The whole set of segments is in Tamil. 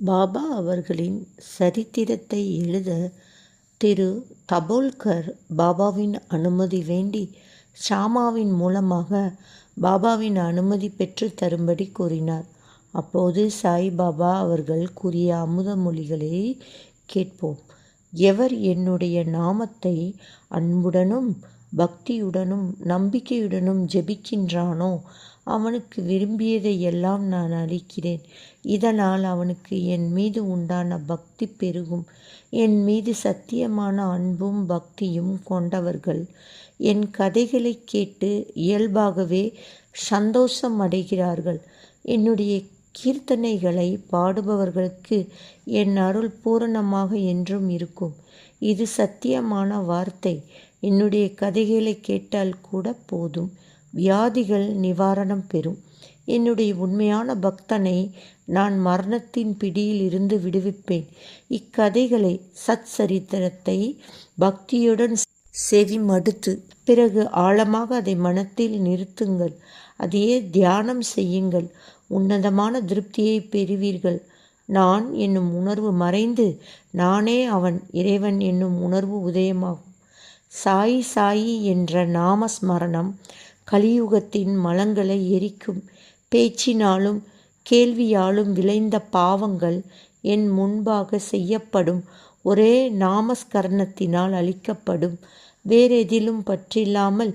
பாபா அவர்களின் சரித்திரத்தை எழுத திரு தபோல்கர் பாபாவின் அனுமதி வேண்டி ஷாமாவின் மூலமாக பாபாவின் அனுமதி பெற்று தரும்படி கூறினார். அப்போது சாய் பாபா அவர்கள் கூறிய அமுத மொழிகளை கேட்போம். எவர் என்னுடைய நாமத்தை அன்புடனும் பக்தியுடனும் நம்பிக்கையுடனும் ஜெபிக்கின்றானோ அவனுக்கு விரும்பியதை எல்லாம் நான் அளிக்கிறேன். இதனால் அவனுக்கு என் மீது உண்டான பக்தி பெருகும். என் மீது சத்தியமான அன்பும் பக்தியும் கொண்டவர்கள் என் கதைகளை கேட்டு இயல்பாகவே சந்தோஷம் அடைகிறார்கள். என்னுடைய கீர்த்தனைகளை பாடுபவர்களுக்கு என் அருள் பூரணமாக என்றும் இருக்கும். இது சத்தியமான வார்த்தை. என்னுடைய கதைகளை கேட்டால் கூட போதும், வியாதிகள் நிவாரணம் பெறும். என்னுடைய உண்மையான பக்தனை நான் மரணத்தின் பிடியில் இருந்து விடுவிப்பேன். இக்கதைகளை சத் சரித்திரத்தை பக்தியுடன் செவி மடுத்து பிறகு ஆழமாக அதை மனத்தில் நிறுத்துங்கள். அதையே தியானம் செய்யுங்கள். உன்னதமான திருப்தியை பெறுவீர்கள். நான் என்னும் உணர்வு மறைந்து நானே அவன் இறைவன் என்னும் உணர்வு உதயமாகும். சாயி சாயி என்ற நாமஸ்மரணம் கலியுகத்தின் மலங்களை எரிக்கும். பேச்சினாலும் கேள்வியாலும் விளைந்த பாவங்கள் என் முன்பாக செய்யப்படும் ஒரே நாமஸ்கரணத்தினால் அழிக்கப்படும். வேறெதிலும் பற்றில்லாமல்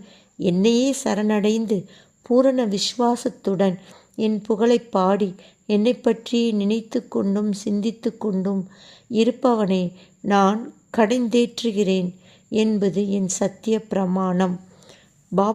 என்னையே சரணடைந்து பூரண விசுவாசத்துடன் என் புகழை பாடி என்னை பற்றி நினைத்து கொண்டும் சிந்தித்து கொண்டும் இருப்பவனை நான் கடைந்தேற்றுகிறேன் என்பது என் சத்திய பிரமாணம்.